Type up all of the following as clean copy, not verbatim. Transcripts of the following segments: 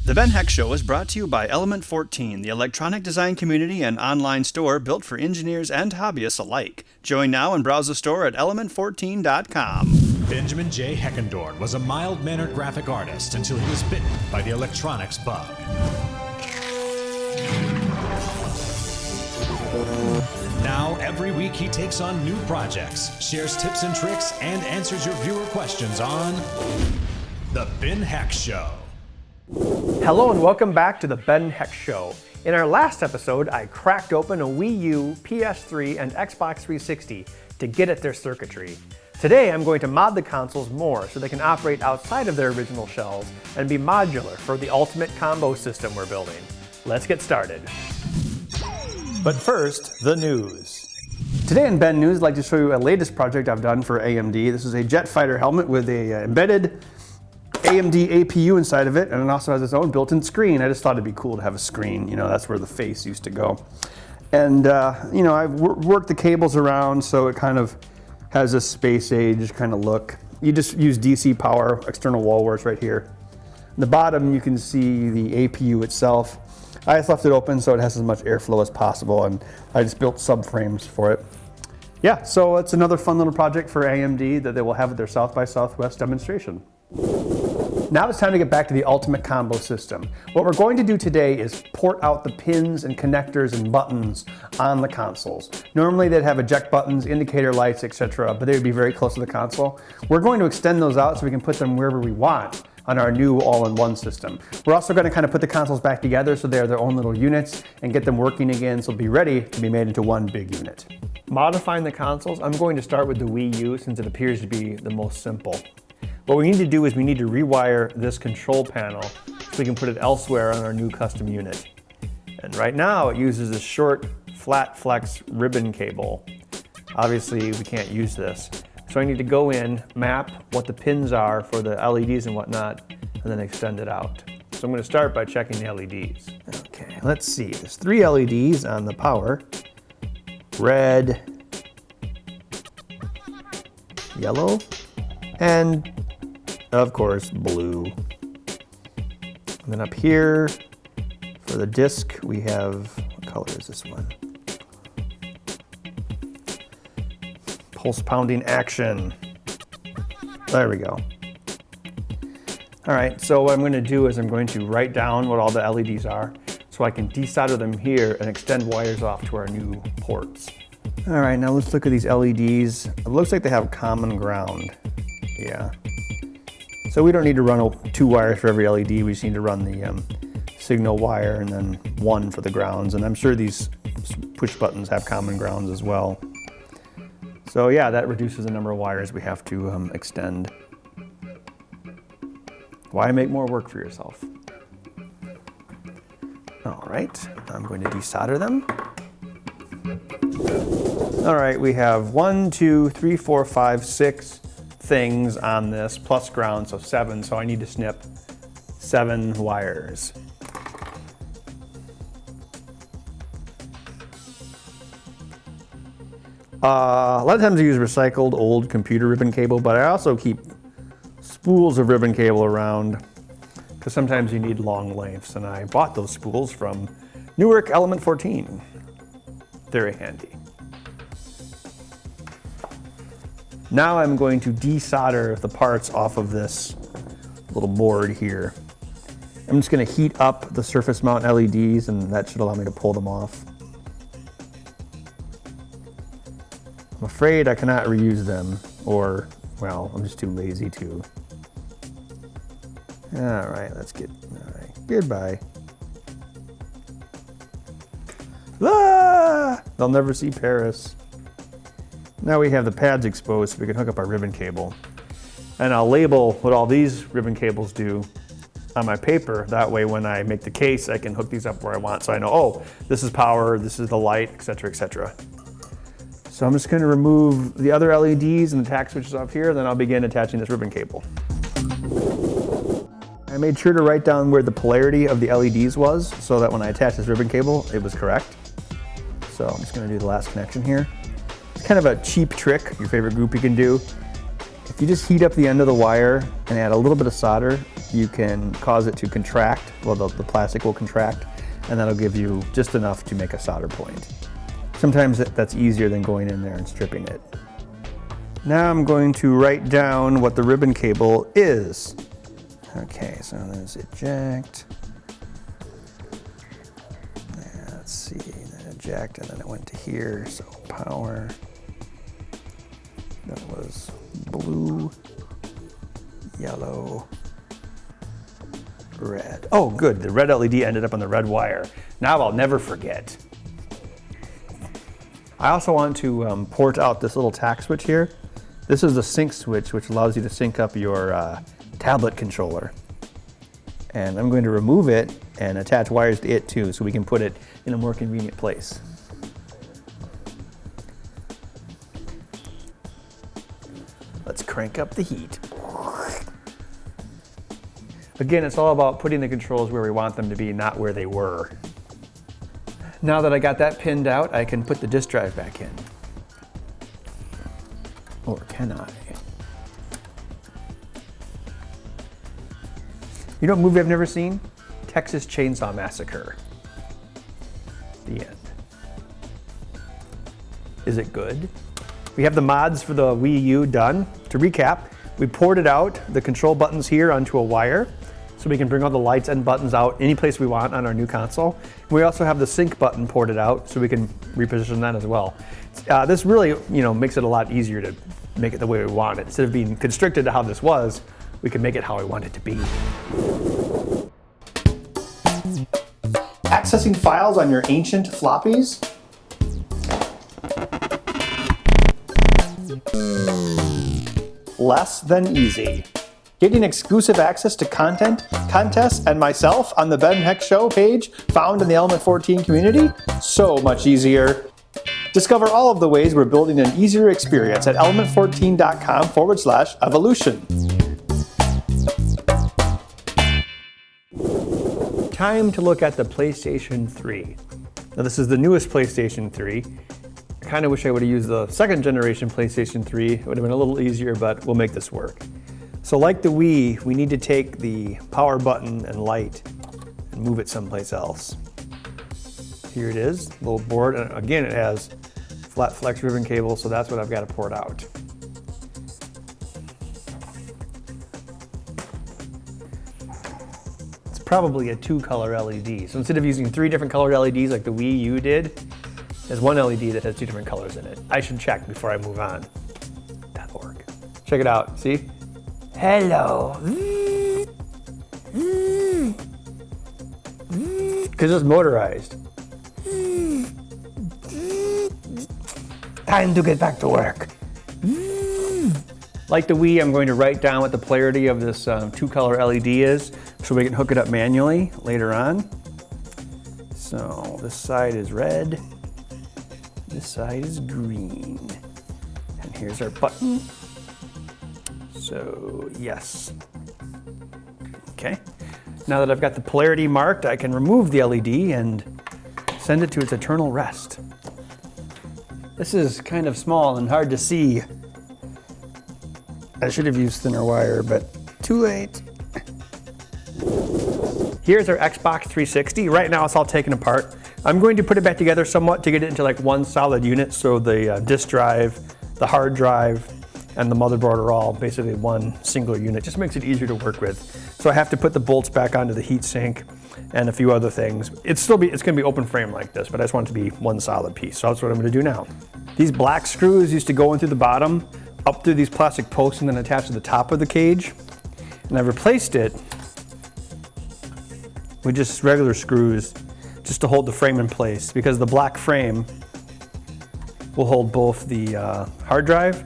The Ben Heck Show is brought to you by Element 14, the electronic design community and online store built for engineers and hobbyists alike. Join now and browse the store at element14.com. Benjamin J. Heckendorn was a mild-mannered graphic artist until he was bitten by the electronics bug. Now, every week he takes on new projects, shares tips and tricks, and answers your viewer questions on The Ben Heck Show. Hello and welcome back to the Ben Heck Show. In our last episode, I cracked open a Wii U, PS3, and Xbox 360 to get at their circuitry. Today I'm going to mod the consoles more so they can operate outside of their original shells and be modular for the ultimate combo system we're building. Let's get started. But first, the news. Today in Ben News, I'd like to show you a latest project I've done for AMD. This is a jet fighter helmet with a embedded AMD APU inside of it, and it also has its own built-in screen. I just thought it'd be cool to have a screen. You know, that's where the face used to go. And, you know, I've worked the cables around so it kind of has a space age kind of look. You just use DC power, external wall warts right here. In the bottom, you can see the APU itself. I just left it open so it has as much airflow as possible, and I just built subframes for it. Yeah, so it's another fun little project for AMD that they will have at their South by Southwest demonstration. Now it's time to get back to the ultimate combo system. What we're going to do today is port out the pins and connectors and buttons on the consoles. Normally they'd have eject buttons, indicator lights, etc., but they would be very close to the console. We're going to extend those out so we can put them wherever we want on our new all-in-one system. We're also going to kind of put the consoles back together so they're their own little units and get them working again so they'll be ready to be made into one big unit. Modifying the consoles, I'm going to start with the Wii U since it appears to be the most simple. What we need to do is we need to rewire this control panel so we can put it elsewhere on our new custom unit. And right now it uses a short flat flex ribbon cable. Obviously we can't use this. So I need to go in, map what the pins are for the LEDs and whatnot, and then extend it out. So I'm going to start by checking the LEDs. Okay, let's see. There's 3 LEDs on the power. Red, yellow, and of course, blue. And then up here, for the disc, we have, what color is this one? Pulse pounding action. There we go. All right, so what I'm going to do is I'm going to write down what all the LEDs are so I can desolder them here and extend wires off to our new ports. All right, now let's look at these LEDs. It looks like they have common ground. Yeah. So we don't need to run 2 wires for every LED. We just need to run the signal wire and then 1 for the grounds. And I'm sure these push buttons have common grounds as well. So yeah, that reduces the number of wires we have to extend. Why make more work for yourself? All right, I'm going to desolder them. All right, we have 1, 2, 3, 4, 5, 6 things on this, plus ground, so 7. So I need to snip 7 wires. A lot of times I use recycled old computer ribbon cable, but I also keep spools of ribbon cable around because sometimes you need long lengths, and I bought those spools from Newark Element 14. Very handy. Now I'm going to desolder the parts off of this little board here. I'm just going to heat up the surface mount LEDs, and that should allow me to pull them off. I'm afraid I cannot reuse them, or, well, I'm just too lazy to. All right, all right, goodbye. Ah! They'll never see Paris. Now we have the pads exposed so we can hook up our ribbon cable. And I'll label what all these ribbon cables do on my paper. That way when I make the case, I can hook these up where I want. So I know, oh, this is power, this is the light, etc., etc. So I'm just going to remove the other LEDs and the tack switches off here, then I'll begin attaching this ribbon cable. I made sure to write down where the polarity of the LEDs was so that when I attach this ribbon cable, it was correct. So I'm just going to do the last connection here. It's kind of a cheap trick, your favorite group you can do. If you just heat up the end of the wire and add a little bit of solder, you can cause it to contract. Well, the plastic will contract, and that'll give you just enough to make a solder point. Sometimes that's easier than going in there and stripping it. Now I'm going to write down what the ribbon cable is. Okay, so there's eject. Let's see, then eject, and then it went to here, so power. That was blue, yellow, red. Oh, good, the red LED ended up on the red wire. Now I'll never forget. I also want to port out this little tack switch here. This is the sync switch, which allows you to sync up your tablet controller. And I'm going to remove it and attach wires to it too, so we can put it in a more convenient place. Let's crank up the heat. Again, it's all about putting the controls where we want them to be, not where they were. Now that I got that pinned out, I can put the disk drive back in. Or can I? You know what movie I've never seen? Texas Chainsaw Massacre. The end. Is it good? We have the mods for the Wii U done. To recap, we ported out the control buttons here onto a wire, so we can bring all the lights and buttons out any place we want on our new console. We also have the sync button ported out, so we can reposition that as well. This really, makes it a lot easier to make it the way we want it. Instead of being constricted to how this was, we can make it how we want it to be. Accessing files on your ancient floppies? Less than easy. Getting exclusive access to content, contests, and myself on the Ben Heck Show page found in the Element 14 community? So much easier. Discover all of the ways we're building an easier experience at element14.com/evolution. Time to look at the PlayStation 3. Now this is the newest PlayStation 3. I kind of wish I would have used the second generation PlayStation 3. It would have been a little easier, but we'll make this work. So like the Wii, we need to take the power button and light and move it someplace else. Here it is, little board, and again it has flat flex ribbon cable, so that's what I've got to port out. It's probably a 2-color LED. So instead of using 3 different color LEDs like the Wii U did, there's one LED that has 2 different colors in it. I should check before I move on. That'll work. Check it out, see? Hello. Because it's motorized. Time to get back to work. Like the Wii, I'm going to write down what the polarity of this 2-color LED is so we can hook it up manually later on. So this side is red, this side is green. And here's our button. So yes. Okay. Now that I've got the polarity marked, I can remove the LED and send it to its eternal rest. This is kind of small and hard to see. I should have used thinner wire, but too late. Here's our Xbox 360. Right now it's all taken apart. I'm going to put it back together somewhat to get it into like one solid unit, so the disk drive, the hard drive, and the motherboard are all basically one single unit. Just makes it easier to work with. So I have to put the bolts back onto the heatsink and a few other things. It's gonna be open frame like this, but I just want it to be one solid piece. So that's what I'm gonna do now. These black screws used to go in through the bottom, up through these plastic posts, and then attach to the top of the cage. And I've replaced it with just regular screws just to hold the frame in place, because the black frame will hold both the hard drive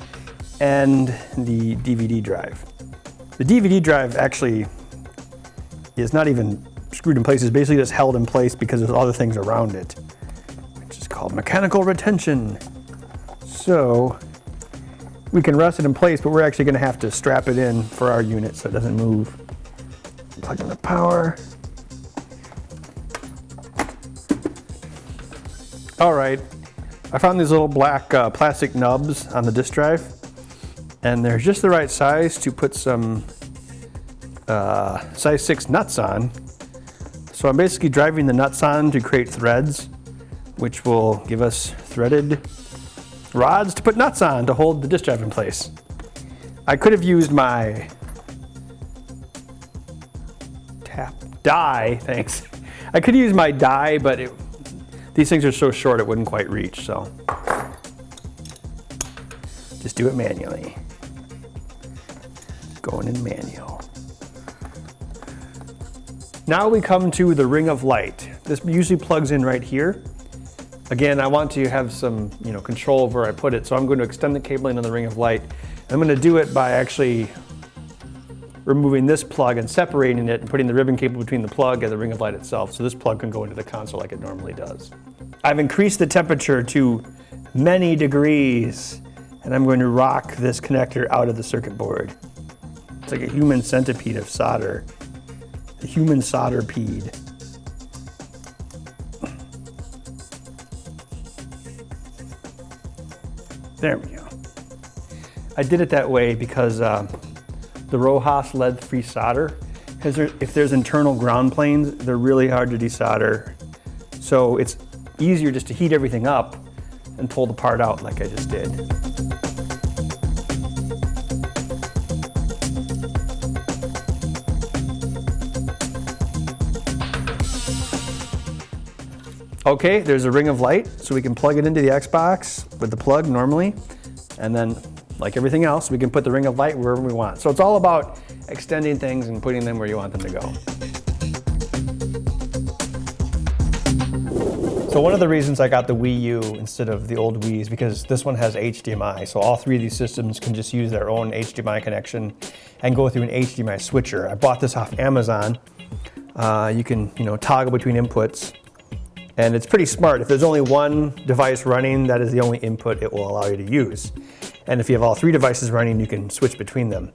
and the DVD drive. The DVD drive actually is not even screwed in place. It's basically just held in place because there's other things around it, which is called mechanical retention. So we can rest it in place, but we're actually going to have to strap it in for our unit so it doesn't move. Plug in the power. All right, I found these little black plastic nubs on the disk drive. and they're just the right size to put some size 6 nuts on. So I'm basically driving the nuts on to create threads, which will give us threaded rods to put nuts on to hold the disk drive in place. I could have used my die, thanks. I could use my die, but these things are so short it wouldn't quite reach, so just do it manually. Going in manual. Now we come to the ring of light. This usually plugs in right here. Again, I want to have some control of where I put it, so I'm going to extend the cabling on the ring of light. I'm going to do it by actually removing this plug and separating it and putting the ribbon cable between the plug and the ring of light itself, so this plug can go into the console like it normally does. I've increased the temperature to many degrees, and I'm going to rock this connector out of the circuit board. It's like a human centipede of solder. The human solderpede. There we go. I did it that way because the Rojas lead-free solder, if there's internal ground planes, they're really hard to desolder. So it's easier just to heat everything up and pull the part out like I just did. Okay, there's a ring of light, so we can plug it into the Xbox with the plug normally, and then, like everything else, we can put the ring of light wherever we want. So it's all about extending things and putting them where you want them to go. So one of the reasons I got the Wii U instead of the old Wii is because this one has HDMI, so all three of these systems can just use their own HDMI connection and go through an HDMI switcher. I bought this off Amazon. You can, toggle between inputs. And it's pretty smart. If there's only one device running, that is the only input it will allow you to use. And if you have all three devices running, you can switch between them.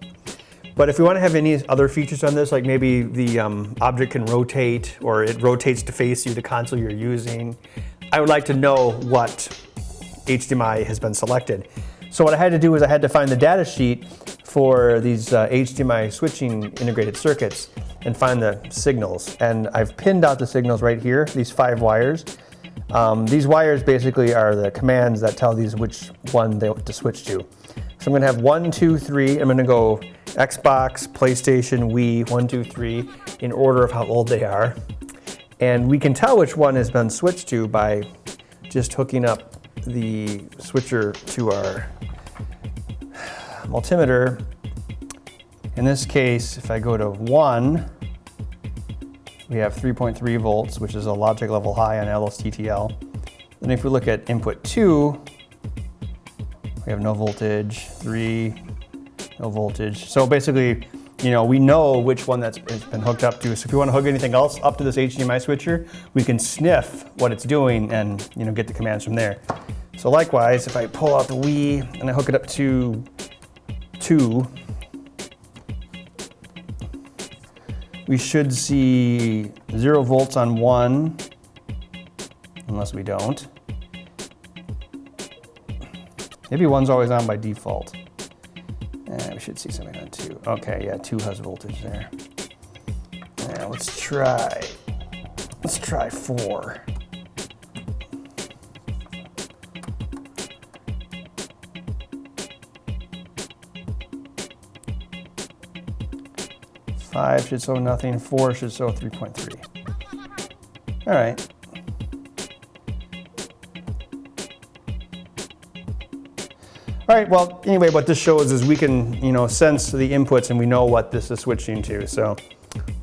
But if we want to have any other features on this, like maybe the object can rotate, or it rotates to face you, the console you're using, I would like to know what HDMI has been selected. So what I had to do is I had to find the data sheet for these HDMI switching integrated circuits and find the signals. And I've pinned out the signals right here, these 5 wires. These wires basically are the commands that tell these which one they want to switch to. So I'm gonna have 1, 2, 3. I'm gonna go Xbox, PlayStation, Wii, 1, 2, 3, in order of how old they are. And we can tell which one has been switched to by just hooking up the switcher to our multimeter. In this case, if I go to 1, we have 3.3 volts, which is a logic level high on LSTTL. Then if we look at input 2, we have no voltage, 3, no voltage. So basically, we know which one that's been hooked up to. So if we want to hook anything else up to this HDMI switcher, we can sniff what it's doing and get the commands from there. So likewise, if I pull out the Wii and I hook it up to 2, we should see 0 volts on 1, unless we don't. Maybe 1's always on by default. We should see something on 2. Okay, yeah, 2 has voltage there. Now let's try 4. Five should show nothing, 4 should show 3.3. All right. All right, well, anyway, what this shows is we can, sense the inputs and we know what this is switching to. So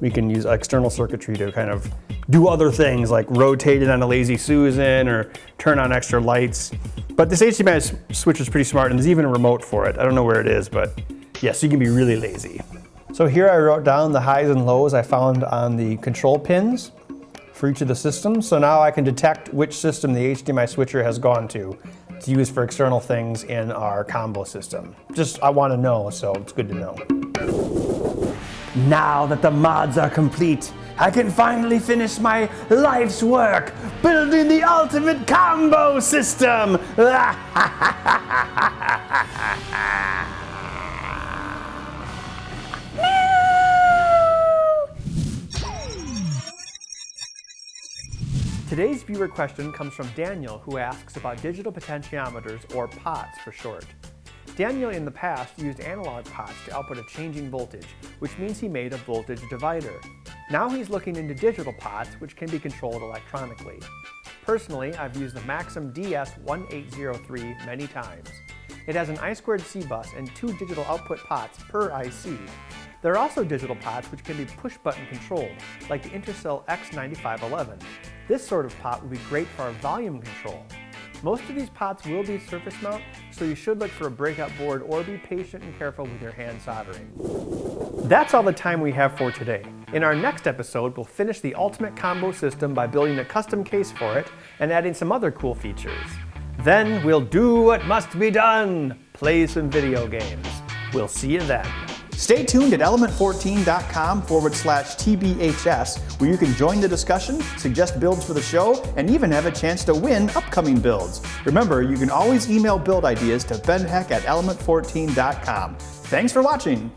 we can use external circuitry to kind of do other things like rotate it on a Lazy Susan or turn on extra lights. But this HDMI switch is pretty smart, and there's even a remote for it. I don't know where it is, but yes, you can be really lazy. So here I wrote down the highs and lows I found on the control pins for each of the systems. So now I can detect which system the HDMI switcher has gone to use for external things in our combo system. I want to know, so it's good to know. Now that the mods are complete, I can finally finish my life's work, building the ultimate combo system. Today's viewer question comes from Daniel, who asks about digital potentiometers, or pots for short. Daniel in the past used analog pots to output a changing voltage, which means he made a voltage divider. Now he's looking into digital pots, which can be controlled electronically. Personally, I've used the Maxim DS1803 many times. It has an I2C bus and 2 digital output pots per IC. There are also digital pots which can be push-button controlled, like the Intercell X9511. This sort of pot would be great for our volume control. Most of these pots will be surface mount, so you should look for a breakout board or be patient and careful with your hand soldering. That's all the time we have for today. In our next episode, we'll finish the ultimate combo system by building a custom case for it and adding some other cool features. Then we'll do what must be done, play some video games. We'll see you then. Stay tuned at element14.com/TBHS, where you can join the discussion, suggest builds for the show, and even have a chance to win upcoming builds. Remember, you can always email build ideas to benheck@element14.com. Thanks for watching.